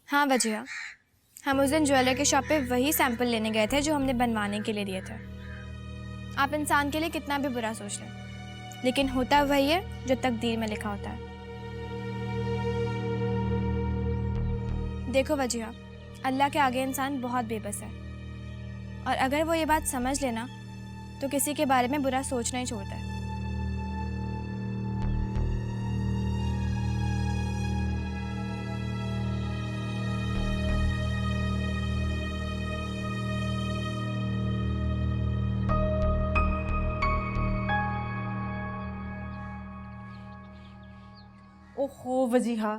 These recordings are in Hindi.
हाँ वजिया, हम उस दिन ज्वेलर के शॉप पे वही सैंपल लेने गए थे जो हमने बनवाने के लिए दिए थे। आप इंसान के लिए कितना भी बुरा सोच लें, लेकिन होता वही है जो तकदीर में लिखा होता है। देखो वजिया, अल्लाह के आगे इंसान बहुत बेबस है, और अगर वो ये बात समझ लेना तो किसी के बारे में बुरा सोचना ही छोड़ता है। ओहो वजीहा,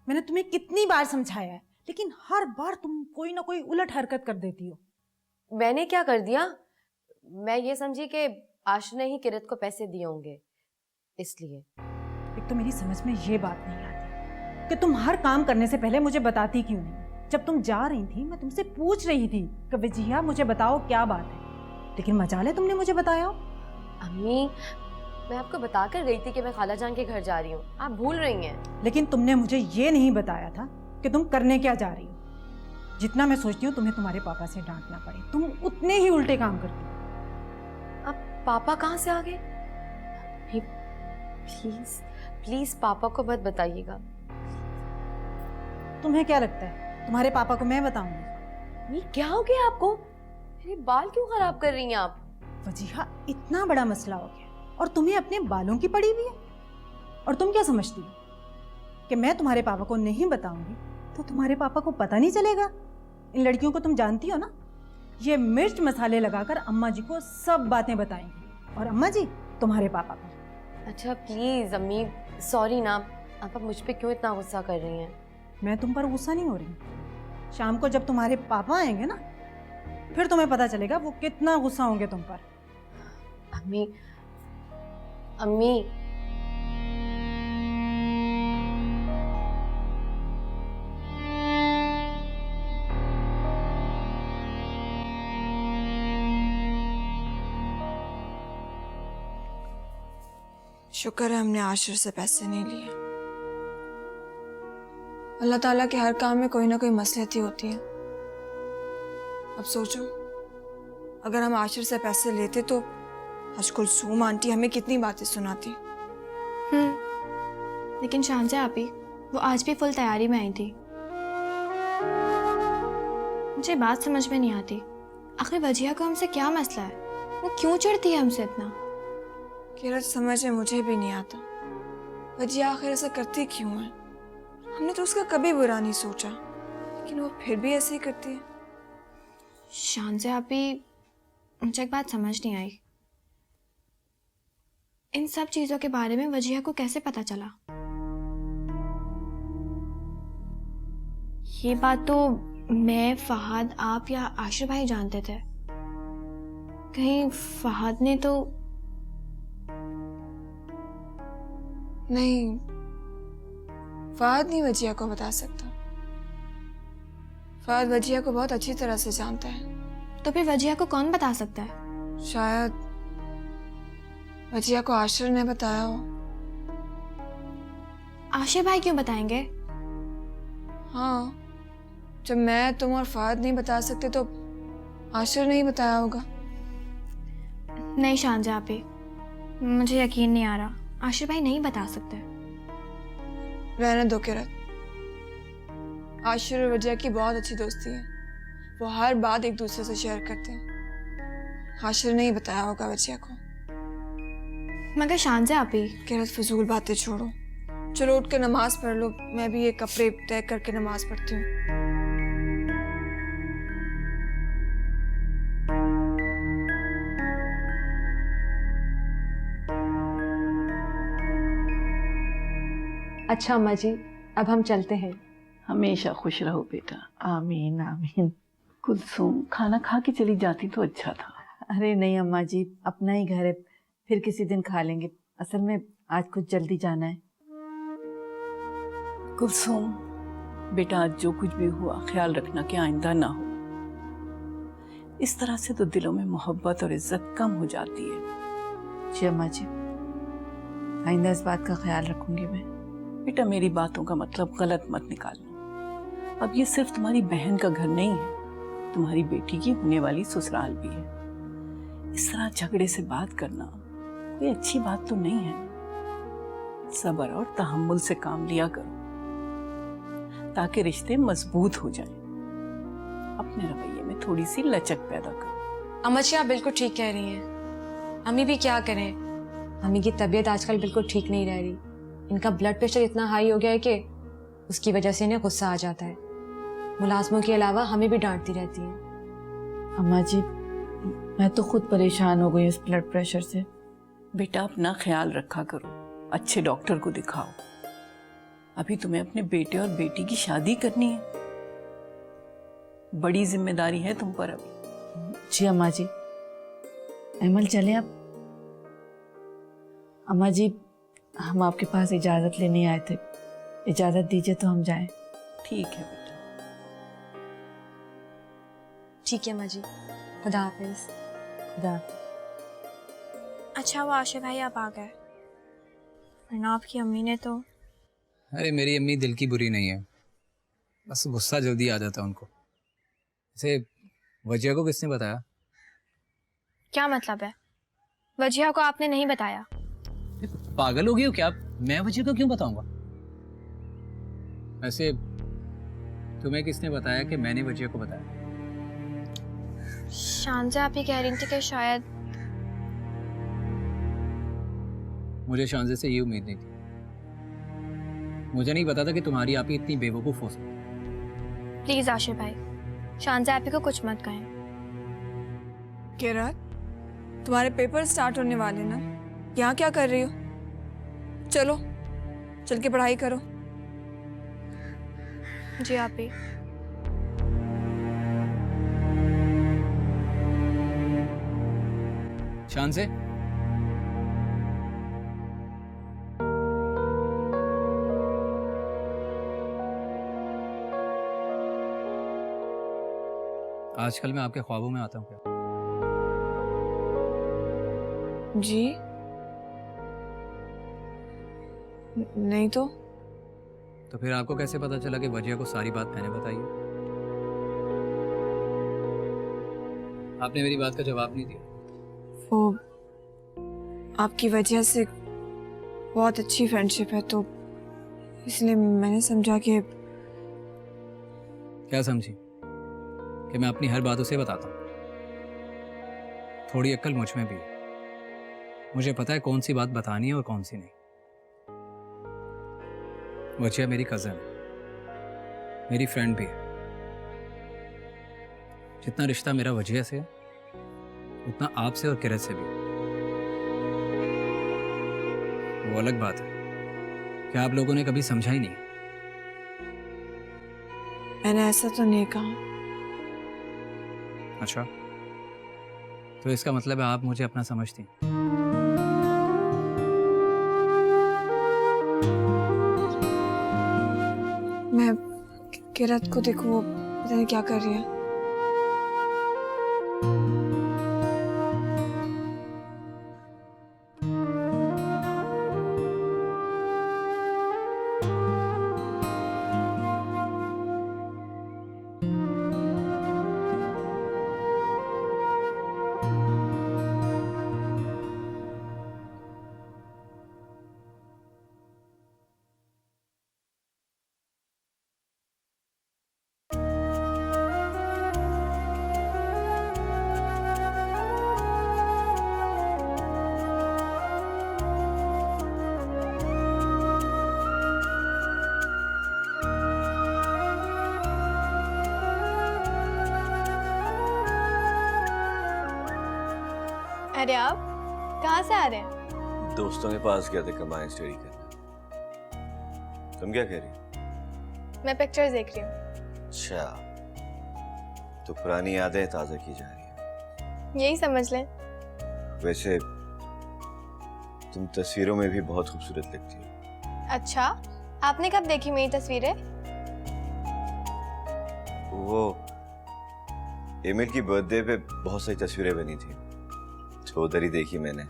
मैंने तुम्हें कितनी बार समझाया है, लेकिन हर बार तुम कोई ना कोई उलट हरकत कर देती हो। मैंने क्या कर दिया? मैं ये समझी कि आशु ने ही किरत को पैसे दिए होंगे, इसलिए। एक तो मेरी समझ में ये बात नहीं आती कि तुम हर काम करने से पहले मुझे बताती क्यों नहीं। जब तुम जा रही थी मैं तुमसे पूछ रही थी कि वजीहा मुझे बताओ क्या बात है, लेकिन मजाल है तुमने मुझे बताया। अम्मी, मैं आपको बता कर गई थी कि मैं खाला जान के घर जा रही हूँ, आप भूल रही हैं। लेकिन तुमने मुझे ये नहीं बताया था कि तुम करने क्या जा रही हो। जितना मैं सोचती हूँ तुम्हें तुम्हारे पापा से डांटना पड़े, तुम उतने ही उल्टे काम करती हो। अब पापा कहाँ से आ गए? प्लीज प्लीज पापा को मत बताइएगा। तुम्हें क्या लगता है तुम्हारे पापा को मैं बताऊंगी? ये क्या हो गया आपको? मेरे बाल क्यों खराब कर रही हैं आप? वजीहा, इतना बड़ा मसला हो गया और तुम्हें अपने बालों की पड़ी हुई है। और तुम क्या समझती हो कि मैं तुम्हारे पापा को नहीं बताऊंगी तो तुम्हारे पापा को पता नहीं चलेगा? इन लड़कियों को तुम जानती हो ना, ये मिर्च मसाले लगाकर अम्मा जी को सब बातें बताएंगी, और अम्मा जी तुम्हारे पापा को। अच्छा प्लीज अम्मी, सॉरी ना, आप मुझ पे क्यों इतना गुस्सा कर रही हैं? मैं तुम पर गुस्सा नहीं हो रही। शाम को जब तुम्हारे पापा आएंगे ना, फिर तुम्हें पता चलेगा वो कितना गुस्सा होंगे तुम पर। अम्मी अम्मी, शुक्र है हमने आशिर से पैसे नहीं लिए। अल्लाह ताला के हर काम में कोई ना कोई मसलहत ही होती है। अब सोचो, अगर हम आशिर से पैसे लेते तो आज कुलसूम आंटी हमें कितनी बातें सुनाती। लेकिन शांजा आपी, वो आज भी फुल तैयारी में आई थी। मुझे बात समझ में नहीं आती, आखिर वजिया को हमसे क्या मसला है? वो क्यों चिढ़ती है हमसे इतना? किरत समझ में मुझे भी नहीं आता, वजिया आखिर ऐसा करती क्यों है। हमने तो उसका कभी बुरा नहीं सोचा, लेकिन वो फिर भी ऐसे ही करती है। शांजा आपी, मुझे एक बात समझ नहीं आई, इन सब चीजों के बारे में वजिया को कैसे पता चला? ये बात तो मैं, फहद, आप या आशिर भाई जानते थे। कहीं फहद ने तो नहीं, फहद नहीं वजिया को बता सकता। फहद वजिया को बहुत अच्छी तरह से जानता है। तो फिर वजिया को कौन बता सकता है? शायद वजिया को आशिर ने बताया हो। आशिर भाई क्यों बताएंगे? हाँ, जब मैं, तुम और फहद नहीं बता सकते तो आशिर ने ही बताया होगा। नहीं शांजा आपी, मुझे यकीन नहीं आ रहा, आशिर भाई नहीं बता सकते। रहने दो किरत, आशिर और वजिया की बहुत अच्छी दोस्ती है, वो हर बात एक दूसरे से शेयर करते हैं। आशिर ने ही बताया होगा वजिया को। मगर शांजा आपी, किरत फजूल बातें छोड़ो, चलो उठ के नमाज पढ़ लो, मैं भी ये कपड़े तय करके नमाज पढ़ती हूँ। अच्छा अम्मा जी, अब हम चलते हैं। हमेशा खुश रहो बेटा। आमीन आमीन। कुलसूम, खाना खा के चली जाती तो अच्छा था। अरे नहीं अम्मा जी, अपना ही घर है, फिर किसी दिन खा लेंगे। असल में आज कुछ जल्दी जाना है। कुलसूम बेटा, आज जो कुछ भी हुआ ख्याल रखना कि आइंदा ना हो। इस तरह से तो दिलों में मोहब्बत और इज्जत कम हो जाती है। जी अम्मा जी, आइंदा इस बात का ख्याल रखूंगी मैं। बेटा मेरी बातों का मतलब गलत मत निकालना। अब ये सिर्फ तुम्हारी बहन का घर नहीं है, तुम्हारी बेटी की होने वाली ससुराल भी है। इस तरह झगड़े से बात करना कोई अच्छी बात तो नहीं है। सब्र और तहम्मुल से काम लिया करो ताकि रिश्ते मजबूत हो जाएं। अपने रवैये में थोड़ी सी लचक पैदा करो। अम्मा जी आप बिल्कुल ठीक कह रही हैं। अम्मी भी क्या करें, अम्मी की तबीयत आजकल बिल्कुल ठीक नहीं रह रही। इनका ब्लड प्रेशर इतना हाई हो गया है कि उसकी वजह से इन्हें गुस्सा आ जाता है। मुलाजमों के अलावा हमें भी डांटती रहती हैं। अम्मा जी, मैं तो खुद परेशान हो गई इस ब्लड प्रेशर से। बेटा अपना ख्याल रखा करो, अच्छे डॉक्टर को दिखाओ। अभी तुम्हें अपने बेटे और बेटी की शादी करनी है, बड़ी जिम्मेदारी है तुम पर अभी। जी अम्मा जी। अमल चले आप? अम्मा जी, हम आपके पास इजाज़त लेने आए थे, इजाज़त दीजिए तो हम जाएं। ठीक है बेटा। ठीक है अम्मा जी, खुदा हाफिज। खुदा। अच्छा वो आशिफ भाई आप आ गए, वरना आपकी अम्मी ने तो। अरे मेरी अम्मी दिल की बुरी नहीं है, बस गुस्सा जल्दी आ जाता है उनको। इसे वजिया को किसने बताया? क्या मतलब है? वजिया को आपने नहीं बताया? पागल हो गई हो क्या? मैं वजिया को क्यों बताऊंगा? वैसे तुम्हें किसने बताया कि मैंने वजिया को बताया? शांजा आप ही कह रही थी कि शायद। मुझे शांजे से ये उम्मीद नहीं थी। मुझे नहीं पता था कि तुम्हारी आप ही इतनी बेवकूफ हो सकती। प्लीज आशिफ भाई, शांजा आप ही को कुछ मत कहें। किरत, तुम्हारे पेपर स्टार्ट होने वाले ना, यहाँ क्या कर रही हो? चलो चल के पढ़ाई करो। जी आप ही। शान से आजकल मैं आपके ख्वाबों में आता हूँ क्या? जी नहीं तो फिर आपको कैसे पता चला कि वजिया को सारी बात मैंने बताई है? आपने मेरी बात का जवाब नहीं दिया। वो आपकी वजह से बहुत अच्छी फ्रेंडशिप है, तो इसलिए मैंने समझा कि क्या समझी? कि मैं अपनी हर बात उसे बताता हूँ? थोड़ी अक्ल मुझ में भी है। मुझे पता है कौन सी बात बतानी है और कौन सी नहीं। वजिया मेरी कजन है, मेरी फ्रेंड भी है। जितना रिश्ता मेरा वजिया से है उतना आपसे और किरत से भी है। वो अलग बात है कि आप लोगों ने कभी समझा ही नहीं। मैंने ऐसा तो नहीं कहा। अच्छा, तो इसका मतलब है आप मुझे अपना समझती हैं। मैं किरत को देखो, वो पता नहीं क्या कर रही है। अरे आप कहाँ से आ रहे हैं? दोस्तों के पास गया था कमाई स्टडी करने। तुम क्या कह रही हो? मैं पिक्चर्स देख रही हूँ। अच्छा, तो पुरानी यादें ताज़ा की जा रही हैं। यही समझ लें। वैसे तुम तस्वीरों में भी बहुत खूबसूरत लगती हो। अच्छा, आपने कब देखी मेरी तस्वीरें? वो एमिल की बर्थडे पे बहुत सारी तस्वीरें बनी थी, तो उधर ही देखी मैंने।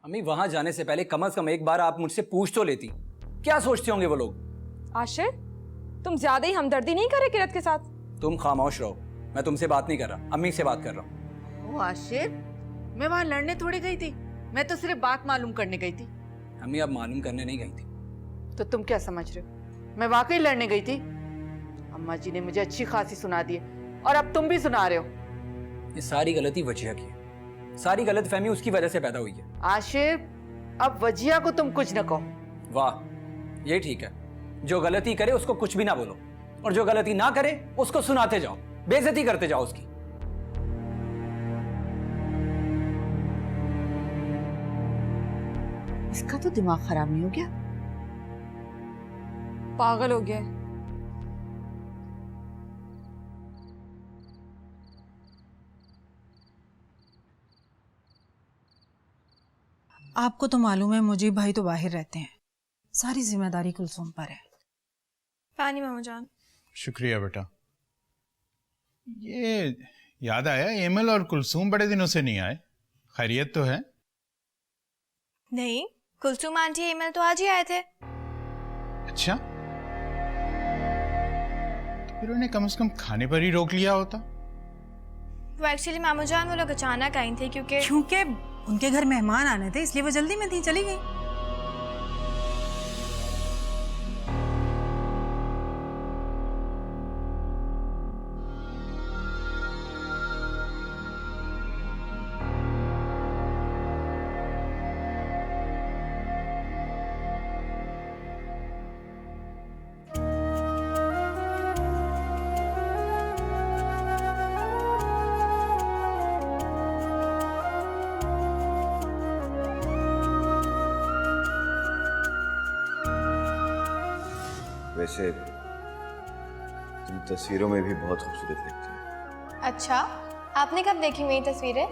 अम्मी वहां जाने से पहले कम से कम एक बार आप मुझसे पूछ तो लेती, क्या सोचते होंगे वो लोग। आशिर, तुम ज्यादा ही हमदर्दी नहीं करे किरत के साथ? तुम खामोश रहो, मैं तुमसे बात नहीं कर रहा, अम्मी से बात कर रहा हूँ। ओ आशिर, मैं वहां लड़ने थोड़ी गई थी, मैं तो सिर्फ बात मालूम करने गई थी। अम्मी आप मालूम करने नहीं गई थी। तो तुम क्या समझ रहे हो, मैं वाकई लड़ने गई थी? अम्मा जी ने मुझे अच्छी खासी सुना दी है और अब तुम भी सुना रहे हो। ये सारी गलती वजिया की है, सारी गलत फहमी उसकी वजह से पैदा हुई है। आशिर, अब वजिया को तुम कुछ न कहो। वाह, ये ठीक है, जो गलती करे उसको कुछ भी ना बोलो, और जो गलती ना करे उसको सुनाते जाओ, बेइज्जती करते जाओ उसकी। इसका तो दिमाग खराब नहीं हो गया? पागल हो गया है। आपको तो मालूम है मुझे भाई तो बाहर रहते हैं, सारी जिम्मेदारी कुलसुम पर है। पानी मामू जान। शुक्रिया बेटा। ये याद आया, एमल और कुलसूम बड़े दिनों से नहीं आए, खैरियत तो है? नहीं, कुलसुम आंटी एमएल तो आज ही आए थे। अच्छा, तो फिर उन्हें कम से कम खाने पर ही रोक लिया होता। वो एक्चुअली मामू जान वो लोग अचानक आई थे क्योंकि उनके घर मेहमान आने थे, इसलिए वो जल्दी में थी, चली गई। वैसे तुम तस्वीरों में भी बहुत खूबसूरत लगती हो। अच्छा, आपने कब देखी मेरी तस्वीरें?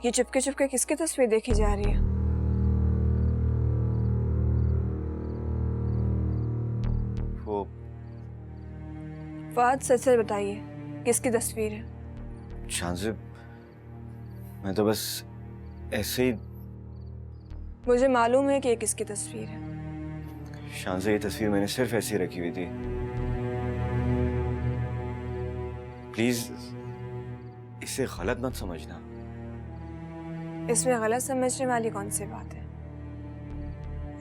ये चुपके चुपके किसकी तस्वीर देखी जा रही है? फहद, सच सच बताइए, किसकी तस्वीर है? शानज़िब, मैं तो बस ऐसे ही। मुझे मालूम है कि ये किसकी तस्वीर है। शानज़िब, ये तस्वीर मैंने सिर्फ ऐसी रखी हुई थी। प्लीज इसे गलत मत समझना। इसमें गलत समझने वाली कौन सी बात है?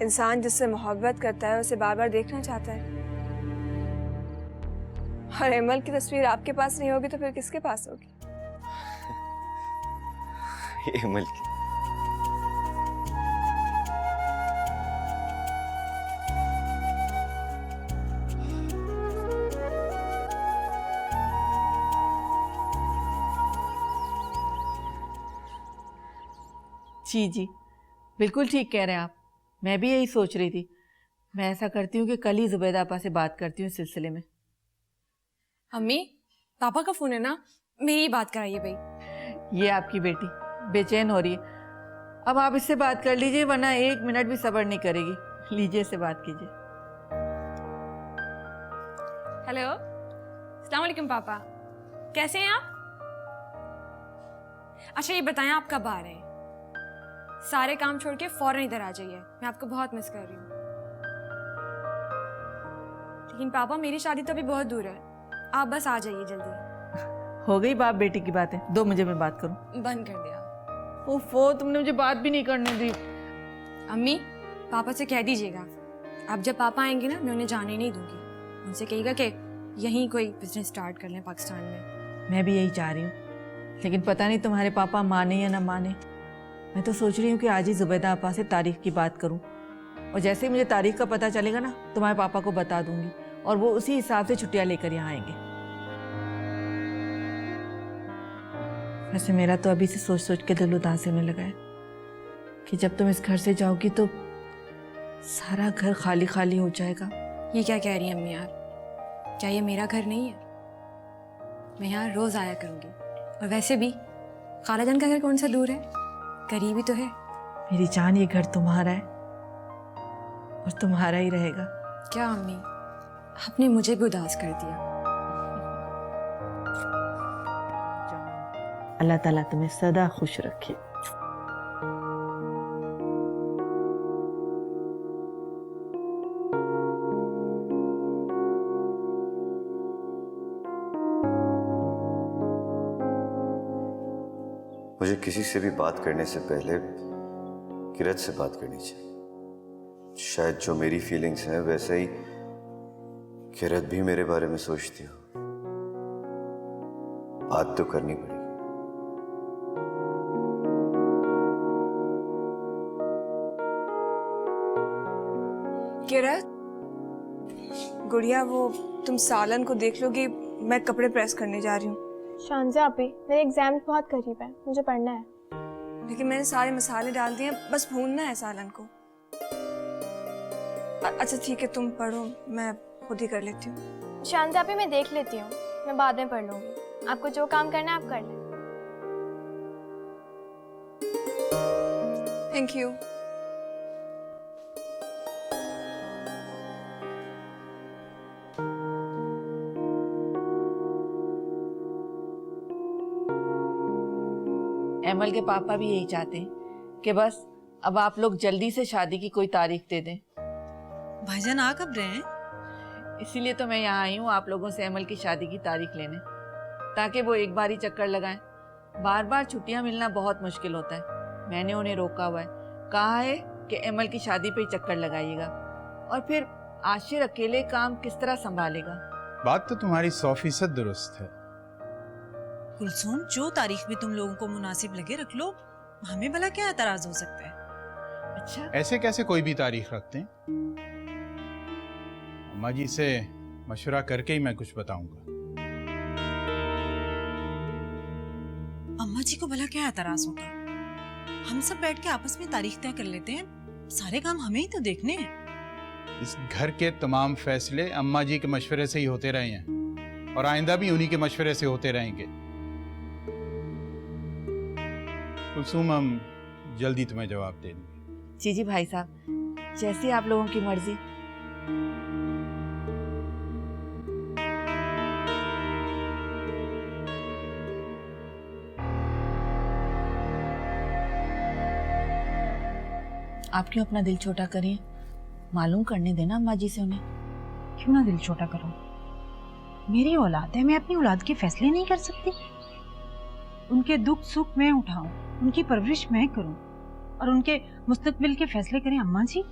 इंसान जिससे मोहब्बत करता है उसे बार बार देखना चाहता है। और एमल की तस्वीर आपके पास नहीं होगी तो फिर किसके पास होगी? एमल की। जी जी, बिल्कुल ठीक कह रहे हैं आप, मैं भी यही सोच रही थी। मैं ऐसा करती हूँ कि कल ही जुबैदा आपा से बात करती हूँ इस सिलसिले में। अम्मी, पापा का फोन है ना, मेरी बात कराइए भाई। ये आपकी बेटी बेचैन हो रही है, अब आप इससे बात कर लीजिए, वरना 1 मिनट भी सब्र नहीं करेगी। लीजिए, इससे बात कीजिए। हेलो, अस्सलाम वालेकुम पापा, कैसे हैं आप? अच्छा ये बताएं आप कब आ रहे हैं? सारे काम छोड़ के फौरन इधर आ जाइए, मैं आपको बहुत मिस कर रही हूँ। लेकिन पापा मेरी शादी तो अभी बहुत दूर है, आप बस आ जाइए जल्दी। हो गई बाप बेटी की बातें, दो मुझे मैं बात करूं। बंद कर दिया। ओफो, तुमने मुझे बात भी नहीं करने दी। अम्मी, पापा से कह दीजिएगा, अब जब पापा आएंगे ना मैं उन्हें जाने नहीं दूंगी। उनसे कहिएगा कि यहीं कोई बिजनेस स्टार्ट कर लें पाकिस्तान में। मैं भी यही चाह रही हूँ, लेकिन पता नहीं तुम्हारे पापा माने या ना माने। मैं तो सोच रही हूँ कि आज ही जुबैदा आपा से तारीख की बात करूँ, और जैसे ही मुझे तारीख का पता चलेगा ना तुम्हारे पापा को बता दूंगी, और वो उसी हिसाब से छुट्टियां लेकर यहाँ आएंगे। वैसे मेरा तो अभी से सोच सोच के दिल उदास होने लगा है कि जब तुम इस घर से जाओगी तो सारा घर खाली खाली हो जाएगा। ये क्या कह रही हैं अम्मी यार, क्या ये मेरा घर नहीं है? मैं यहाँ रोज आया करूँगी, और वैसे भी खालाजान का घर कौन सा दूर है, करीब ही तो है। मेरी जान, ये घर तुम्हारा है और तुम्हारा ही रहेगा। क्या अम्मी, आपने मुझे भी उदास कर दिया। अल्लाह ताला तुम्हें सदा खुश रखे। मुझे किसी से भी बात करने से पहले किरत से बात करनी चाहिए। शायद जो मेरी फीलिंग्स हैं वैसे ही किरत भी मेरे बारे में सोचती हो। बात तो करनी पड़ेगी। किरत, गुड़िया, वो तुम सालन को देख लोगी, मैं कपड़े प्रेस करने जा रही हूँ। शांजा आपी, मेरे एग्जाम बहुत करीब है, मुझे पढ़ना है। लेकिन मैंने सारे मसाले डाल दिए, बस भूनना है सालन को। अच्छा ठीक है, तुम पढ़ो, मैं खुद ही कर लेती हूँ। शांजा आपी, मैं देख लेती हूँ, मैं बाद में पढ़ लूंगी। आपको जो काम करना है आप कर लें। Thank you. एमल के पापा भी यही चाहते हैं कि बस अब आप लोग जल्दी से शादी की कोई तारीख दे दें। भाईजान आ कब रहे हैं? इसीलिए तो मैं यहाँ आई हूँ आप लोगों से एमल की शादी की तारीख लेने, ताकि वो एक बार ही चक्कर लगाएं। बार बार छुट्टियाँ मिलना बहुत मुश्किल होता है। मैंने उन्हें रोका हुआ है, कहा है कि एमल की शादी पे ही चक्कर लगाइएगा, और फिर आशिर अकेले काम किस तरह संभालेगा। बात तो तुम्हारी 100% दुरुस्त है। कुलसूम, जो तारीख भी तुम लोगों को मुनासिब लगे रख लो, हमें भला क्या एतराज हो सकता है? अच्छा, ऐसे कैसे कोई भी तारीख रखते हैं? अम्मा जी से मशवरा करके ही मैं कुछ बताऊंगा। अम्मा जी को भला क्या एतराज होगा? हम सब बैठ के आपस में तारीख तय कर लेते हैं, सारे काम हमें ही तो देखने हैं। इस घर के तमाम फैसले अम्मा जी के मशवरे से ही होते रहे हैं और आइंदा भी उन्हीं के मशवरे से होते रहेंगे। कुलसूम, हम जल्दी तुम्हें जवाब दे देंगे। जी जी भाई साहब, जैसी आप लोगों की मर्जी। आप क्यों अपना दिल छोटा करिए, मालूम करने देना अम्मा जी से उन्हें। क्यों ना दिल छोटा करो? मेरी औलाद है, मैं अपनी औलाद के फैसले नहीं कर सकती? उनके दुख सुख मैं उठाऊं, उनकी परवरिश मैं करूं, और उनके मुस्तकबिल के फैसले करें अम्मा जी?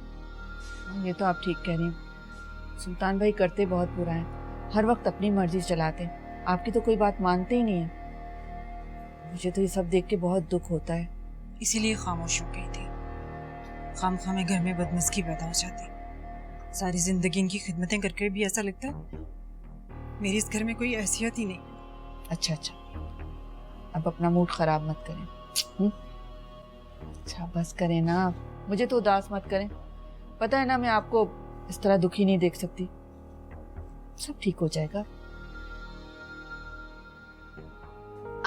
ये तो आप ठीक कह रही हैं। सुल्तान भाई करते बहुत बुरा है, हर वक्त अपनी मर्जी चलाते हैं, आपकी तो कोई बात मानते ही नहीं है। मुझे तो ये सब देख के बहुत दुख होता है। इसीलिए खामोश हो गई थी। खामखा में घर में बदमज़गी पैदा हो जाती। सारी जिंदगी इनकी खिदमतें करके भी ऐसा लगता है मेरी इस घर में कोई हैसियत ही नहीं। अच्छा अच्छा, अब अपना मूड खराब मत करें। अच्छा बस करें ना, मुझे तो उदास मत करें। पता है ना, मैं आपको इस तरह दुखी नहीं देख सकती। सब ठीक हो जाएगा।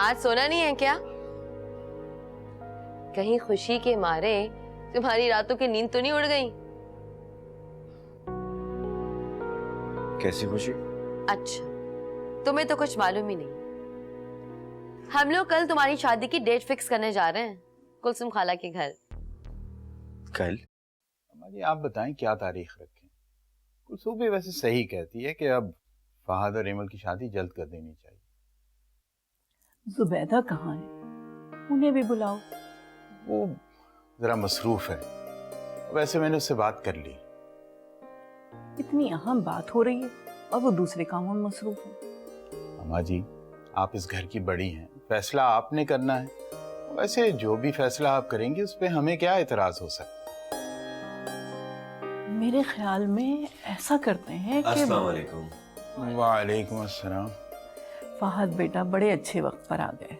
आज सोना नहीं है क्या? कहीं खुशी के मारे तुम्हारी रातों की नींद तो नहीं उड़ गई? कैसी खुशी? अच्छा, तुम्हें तो कुछ मालूम ही नहीं। हम लोग कल तुम्हारी शादी की डेट फिक्स करने जा रहे हैं, कुलसुम खाला के घर। कल? अम्मा जी आप बताएं क्या तारीख रखें? कुलसूम भी वैसे सही कहती है कि अब फहद और एमल की शादी जल्द कर देनी चाहिए। जुबैदा कहाँ है? उन्हें भी बुलाओ। वो जरा मसरूफ है, वैसे मैंने उससे बात कर ली। इतनी अहम बात हो रही है और वो दूसरे कामों में मसरूफ है। अम्मा जी, आप इस घर की बड़ी हैं, फैसला आपने करना है। वैसे जो भी फैसला आप करेंगे उस पे हमें क्या एतराज हो सकता? मेरे ख्याल में ऐसा करते हैं कि अस्सलाम वालेकुम। वालेकुम अस्सलाम। फहद बेटा बड़े अच्छे वक्त पर आ गए।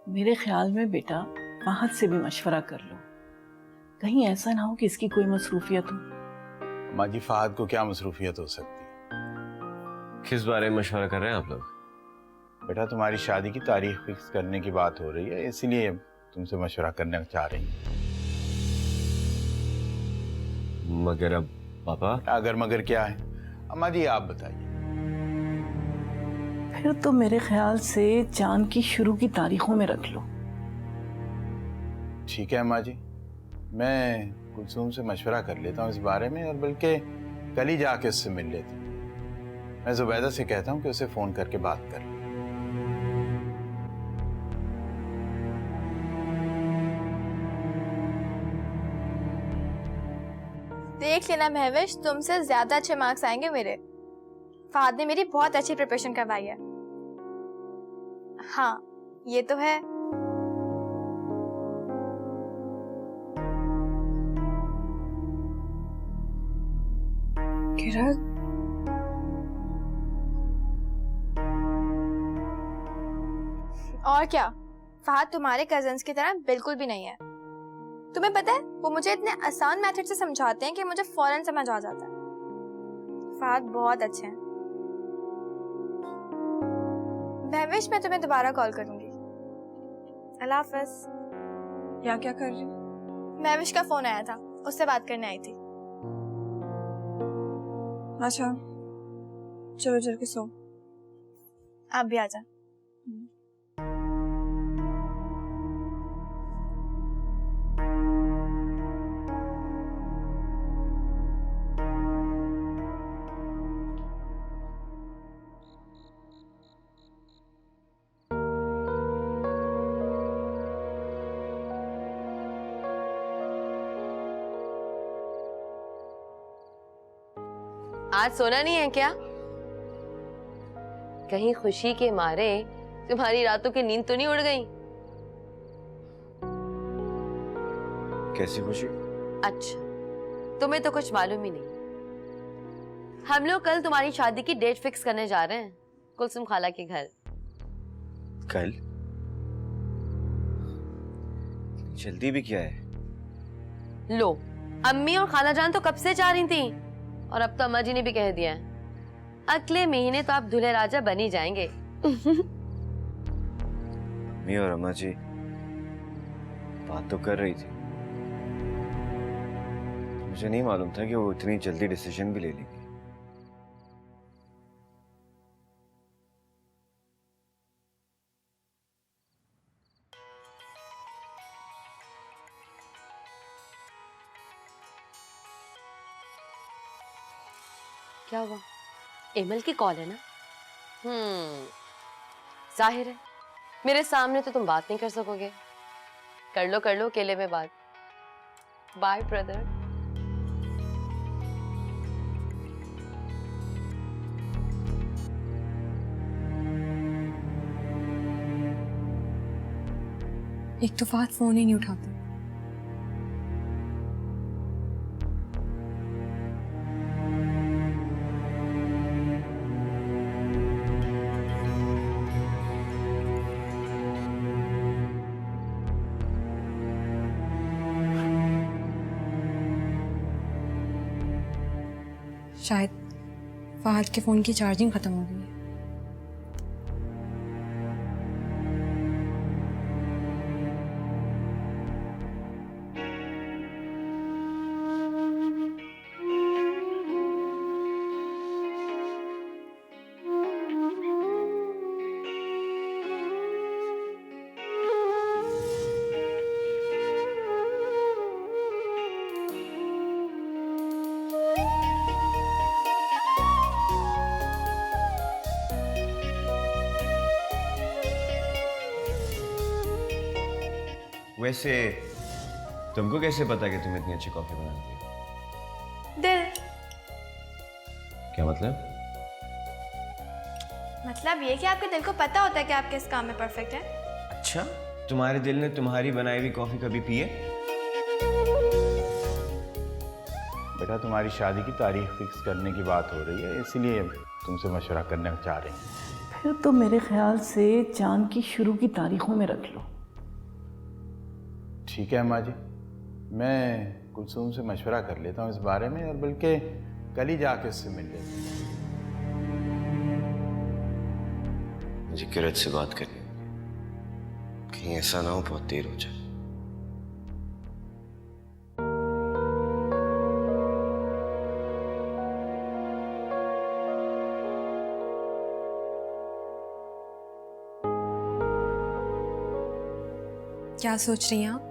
मेरे ख्याल में बेटा फहद से भी मशवरा कर लो, कहीं ऐसा ना हो कि इसकी कोई मसरूफियत हो। अम्मा जी, फहद को क्या मसरूफियत हो सकती है? किस बारे में मशवरा कर रहे हैं आप लोग? बेटा तुम्हारी शादी की तारीख फिक्स करने की बात हो रही है, इसलिए तुमसे मशवरा करना चाह रही हैं। मगर अब पापा, अगर मगर क्या है? अम्मा जी आप बताइए। फिर तो मेरे ख्याल से चांद की शुरू की तारीखों में रख लो। ठीक है अम्मा जी, मैं कुलसूम से मशवरा कर लेता हूँ इस बारे में, और बल्कि कल ही जाके उससे मिल लेते हैं। मैं जुबैदा से कहता हूँ कि उसे फोन करके बात कर ले। देख लेना महविश, तुमसे ज्यादा अच्छे मार्क्स आएंगे मेरे। फहद ने मेरी बहुत अच्छी प्रिपरेशन करवाई है। हाँ ये तो है। किरण, और क्या, फहद तुम्हारे कजन्स की तरह बिल्कुल भी नहीं है। तुम्हें पता है वो मुझे इतने आसान मेथड से समझाते हैं कि मुझे फौरन समझ आ जाता है। फहद बहुत अच्छे हैं। महविश मैं तुम्हें दोबारा कॉल करूंगी। अल्लाह हाफिज। क्या क्या कर रही हो? महविश का फोन आया था, उससे बात करने आई थी। अच्छा चलो चल के सो। आप भी आ जा। आज सोना नहीं है क्या? कहीं खुशी के मारे तुम्हारी रातों की नींद तो नहीं उड़ गई? कैसी खुशी? अच्छा तुम्हें तो कुछ मालूम ही नहीं। हम लोग कल तुम्हारी शादी की डेट फिक्स करने जा रहे हैं कुलसुम खाला के घर। कल? जल्दी भी क्या है? लो, अम्मी और खाला जान तो कब से चाह रही थी, और अब तो अम्मा जी ने भी कह दिया है अगले महीने तो आप दूल्हे राजा बन ही जाएंगे। अम्मी और अम्मा जी बात तो कर रही थी, मुझे नहीं मालूम था कि वो इतनी जल्दी डिसीजन भी ले लेंगी। क्या हुआ? एमल की कॉल है ना? जाहिर है मेरे सामने तो तुम बात नहीं कर सकोगे। कर लो अकेले में बात। Bye brother. एक तो फहद फोन ही नहीं उठाता। शायद फहद के फोन की चार्जिंग खत्म हो गई है। वैसे तुमको कैसे पता कि तुम इतनी अच्छी कॉफी बनाती हो? दिल। क्या मतलब? मतलब ये कि आपके दिल को पता होता है कि आप किस काम में परफेक्ट हैं। अच्छा, तुम्हारे दिल ने तुम्हारी बनाई हुई कॉफी कभी पी है? बेटा तुम्हारी शादी की तारीख फिक्स करने की बात हो रही है, इसलिए तुमसे मशवरा करना चाह रही हैं। फिर तो मेरे ख्याल से चांद की शुरू की तारीखों में रख लो। ठीक है अम्मा जी, मैं कुलसूम से मशवरा कर लेता हूँ इस बारे में, और बल्कि कल ही जाके उससे मिल लेता हूँ। थी किरत से बात करनी, कहीं ऐसा ना हो बहुत देर हो जाए। क्या सोच रही हैं आप?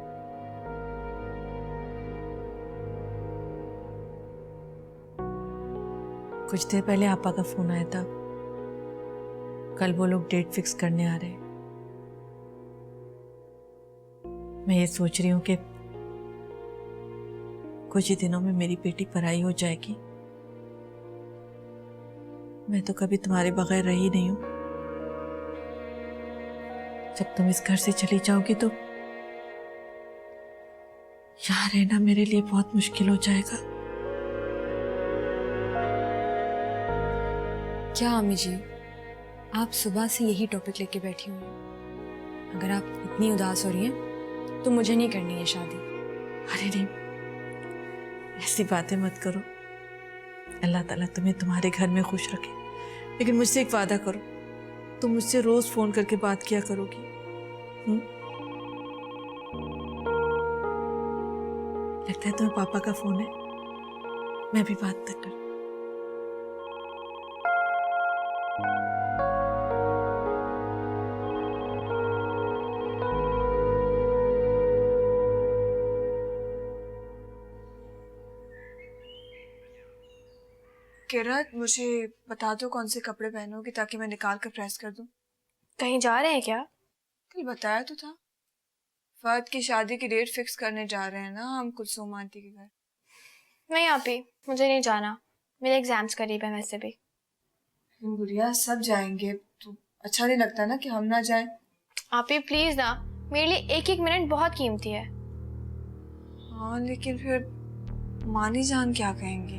कुछ देर पहले आपा का फोन आया था, कल वो लोग डेट फिक्स करने आ रहे हैं। मैं ये सोच रही हूँ कि कुछ ही दिनों में मेरी बेटी पराई हो जाएगी। मैं तो कभी तुम्हारे बगैर रही नहीं हूं। जब तुम इस घर से चली जाओगी तो यहाँ रहना मेरे लिए बहुत मुश्किल हो जाएगा। क्या अम्मी जी, आप सुबह से यही टॉपिक लेके बैठी हुई हैं। अगर आप इतनी उदास हो रही हैं तो मुझे नहीं करनी है शादी। अरे नहीं, ऐसी बातें मत करो। अल्लाह ताला तुम्हें तुम्हारे घर में खुश रखे। लेकिन मुझसे एक वादा करो, तुम मुझसे रोज फोन करके बात किया करोगी। लगता है तुम्हें पापा का फोन है, मैं भी बात तक कर। किरत, मुझे बता दो कौन से कपड़े पहनोगी ताकि मैं निकाल कर प्रेस कर दूं। कहीं जा रहे हैं क्या? कल बताया तो था, फहद की शादी की डेट फिक्स करने जा रहे हैं ना हम कुलसूम आंटी के घर। नहीं आपी, मुझे नहीं जाना, मेरे एग्जाम्स करीब है वैसे भी। गुड़िया, सब जाएंगे तो अच्छा नहीं लगता ना कि हम ना जाएं। आपी प्लीज ना, मेरे लिए एक एक मिनट बहुत कीमती है। हाँ, लेकिन फिर मानी जान क्या कहेंगी?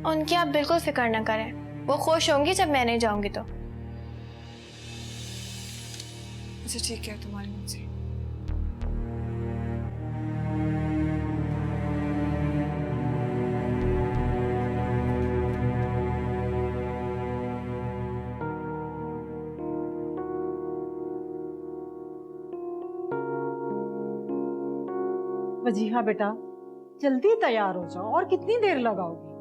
उनकी आप बिल्कुल फिक्र ना करें, वो खुश होंगी जब मैं नहीं जाऊंगी तो। अच्छा ठीक है, तुम्हारी मर्जी। वजीहा बेटा, जल्दी तैयार हो जाओ। और कितनी देर लगाओगी?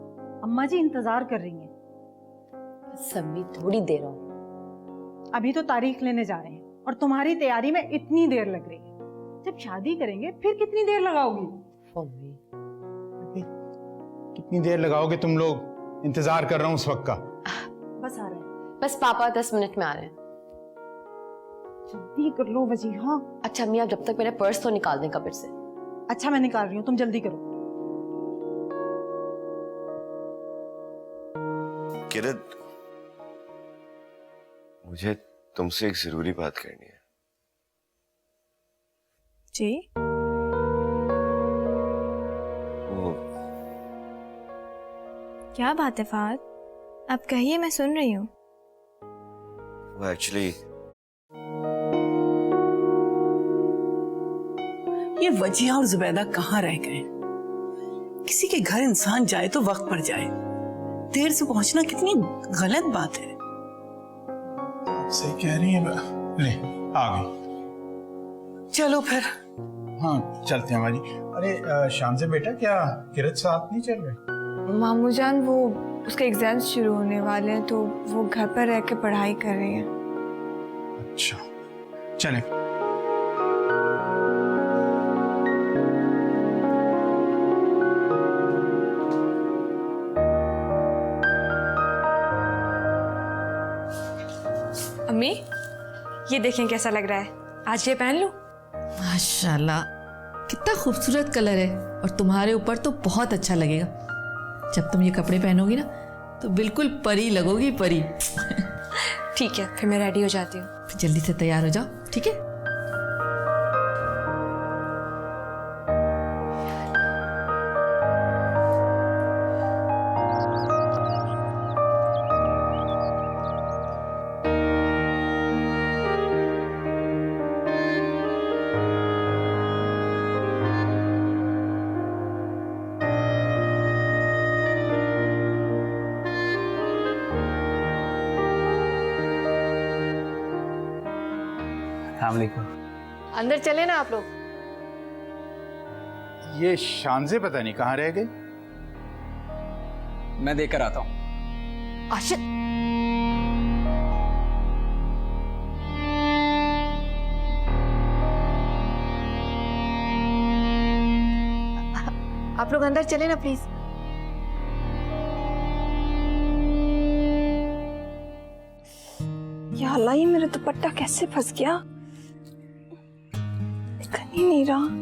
अम्मा जी इंतजार कर रही हैं। सब्बी थोड़ी देर और। अभी तो तारीख लेने जा रहे हैं और तुम्हारी तैयारी में इतनी देर लग रही है। जब शादी करेंगे फिर कितनी देर लगाओगी? कितनी देर लगाओगे तुम लोग? इंतजार कर रहा हूँ उस वक्त का। बस आ रहे हैं। बस पापा 10 मिनट में आ रहे हैं। जल्दी कर लो वजीहा। अच्छा अम्मी, आप जब तक मेरा पर्स तो निकाल दें कबर्ड से। अच्छा मैं निकाल रही हूँ, तुम जल्दी करो। किरत, मुझे तुमसे एक जरूरी बात करनी है। जी? वो क्या बात है फहद, आप कहिए, मैं सुन रही हूँ। एक्चुअली ये वजिया और जुबैदा कहाँ रह गए? किसी के घर इंसान जाए तो वक्त पर जाए, देर से पहुंचना कितनी गलत बात है। सही कह रही है। ले आ गई। चलो फिर। हाँ चलते हैं हमारी। अरे शाम से बेटा, क्या किरत साथ नहीं चल रहे? मामू जान, वो उसके एग्जाम्स शुरू होने वाले हैं तो वो घर पर रह के पढ़ाई कर रही है। अच्छा चले। अम्मी, ये देखें कैसा लग रहा है, आज ये पहन लूं? माशाल्लाह, कितना खूबसूरत कलर है और तुम्हारे ऊपर तो बहुत अच्छा लगेगा। जब तुम ये कपड़े पहनोगी ना तो बिल्कुल परी लगोगी, परी। ठीक है, फिर मैं रेडी हो जाती हूँ। जल्दी से तैयार हो जाओ, ठीक है? अस्सलाम वालेकुम। अंदर चले ना आप लोग। ये शानजे पता नहीं कहाँ रह गए। मैं देकर आता हूँ। आशिक, आप लोग अंदर चले ना प्लीज। या अल्लाह, ये मेरा दुपट्टा कैसे फंस गया, दिख ही नहीं रहा।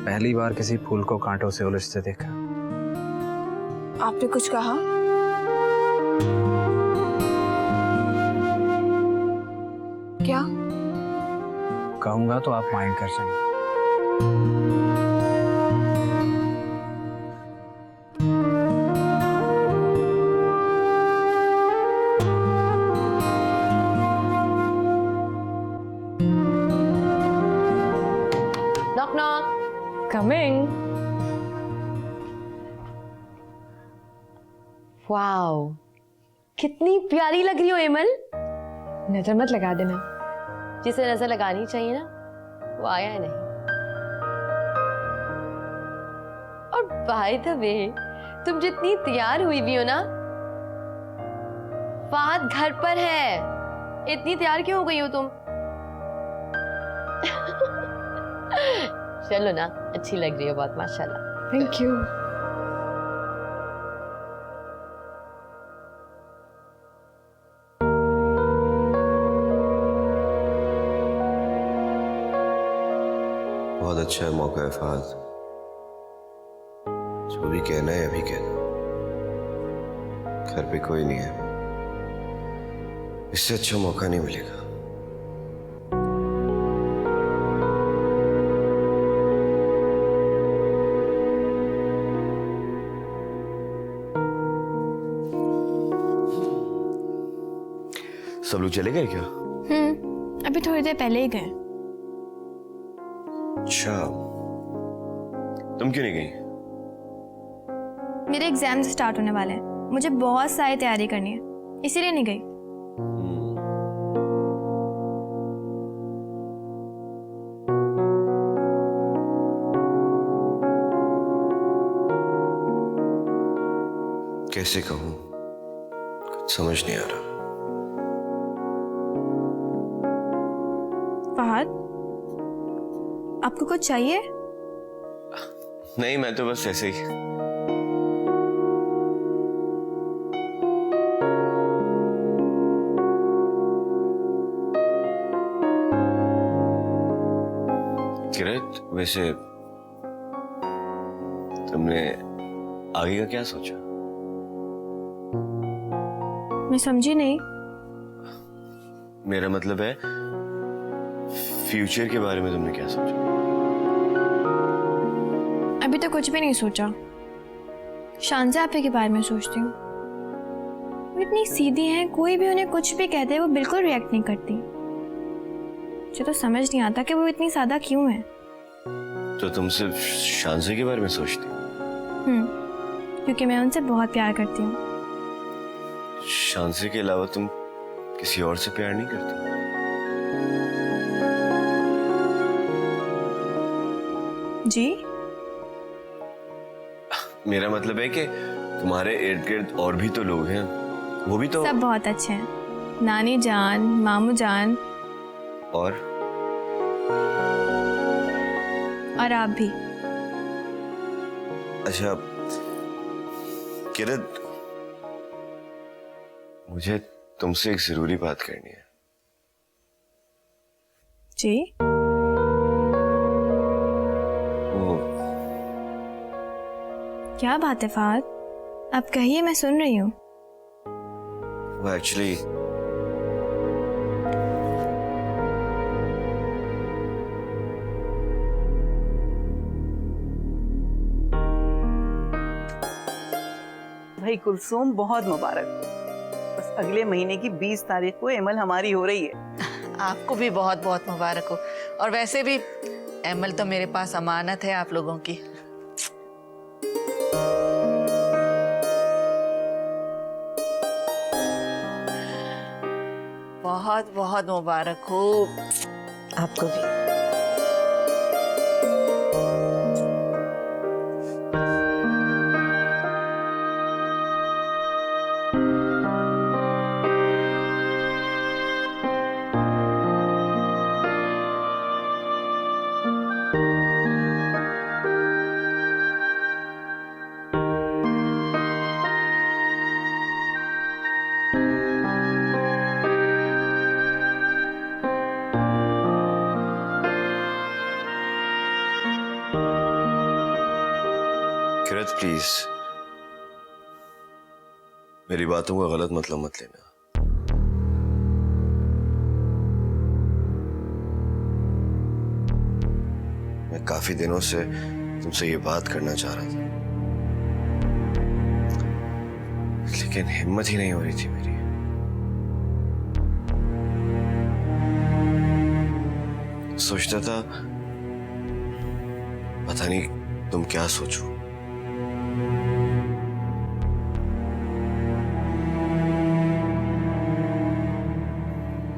पहली बार किसी फूल को कांटों से उलझते देखा। आपने कुछ कहा? क्या? कहूंगा तो आप माइंड कर जाएंगे। Knock knock. कमिंग। वाओ, कितनी प्यारी लग रही हो एमल। नजर मत लगा देना। जिसे नजर लगानी चाहिए ना, वो आया है नहीं। और बाय द वे, तुम जितनी तैयार हुई भी हो ना, फहद घर पर है। इतनी तैयार क्यों हो गई हो तुम? चलो ना, अच्छी लग रही हो बहुत, माशाल्लाह। Thank you. बहुत अच्छा मौका है फहद, जो भी कहना है अभी कहना। घर पे कोई नहीं है, इससे अच्छा मौका नहीं मिलेगा। सब लोग चले गए क्या? अभी थोड़ी देर पहले ही गए। अच्छा, तुम क्यों नहीं गई? मेरे एग्जाम स्टार्ट होने वाले हैं, मुझे बहुत सारी तैयारी करनी है, इसीलिए नहीं गई। कैसे कहूं, कुछ समझ नहीं आ रहा। फहद, आपको कुछ चाहिए? नहीं, मैं तो बस ऐसे ही। किरत, वैसे तुमने आगे का क्या सोचा? मैं समझी नहीं। मेरा मतलब है फ्यूचर के बारे में तुमने क्या सोचा? अभी तो कुछ भी नहीं सोचा। शानजा आपे के बारे में सोचती हूँ। वो इतनी सीधी हैं, कोई भी उन्हें कुछ भी कहते हैं वो बिल्कुल रिएक्ट नहीं करती। मुझे तो समझ नहीं आता कि वो इतनी सादा क्यों है। तो तुम सिर्फ शानजे के बारे में सोचती हो? क्योंकि मैं उनसे बहुत प्यार करती हूँ। शानजे के अलावा तुम किसी और से प्यार नहीं करती? जी? मेरा मतलब है कि तुम्हारे इर्द गिर्द और भी तो लोग हैं, वो भी तो। सब बहुत अच्छे हैं, नानी जान, मामू जान, और आप भी। अच्छा किरत, मुझे तुमसे एक जरूरी बात करनी है। जी? वो क्या बात है फहद, आप कहिए, मैं सुन रही हूँ। वो एक्चुअली भाई कुलसूम, बहुत मुबारक हो। बस अगले महीने की 20 तारीख को एमल हमारी हो रही है। आपको भी बहुत बहुत मुबारक हो। और वैसे भी एमल तो मेरे पास अमानत है आप लोगों की। बहुत बहुत मुबारक हो आपको भी। किरत प्लीज मेरी बातों का गलत मतलब मत लेना। मैं काफी दिनों से तुमसे ये बात करना चाह रहा था, लेकिन हिम्मत ही नहीं हो रही थी मेरी। सोचता था पता नहीं तुम क्या सोचो।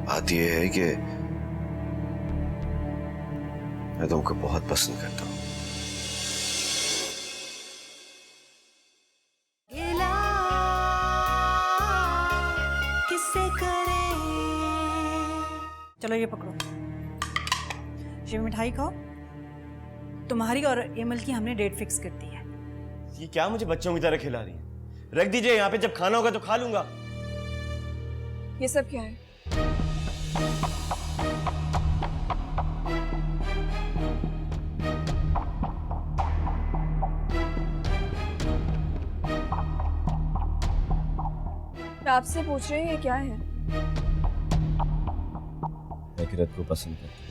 बात यह है कि मैं तुमको बहुत पसंद करता हूँ। चलो ये पकड़ो, ये मिठाई खाओ। तुम्हारी और एमल की हमने डेट फिक्स कर दी है। ये क्या मुझे बच्चों की तरह खिला रही है? रख दीजिए यहाँ पे, जब खाना होगा तो खा लूंगा। ये सब क्या है? मैं आपसे पूछ रही हूँ ये क्या है? मैं किरत को पसंद करता हूँ।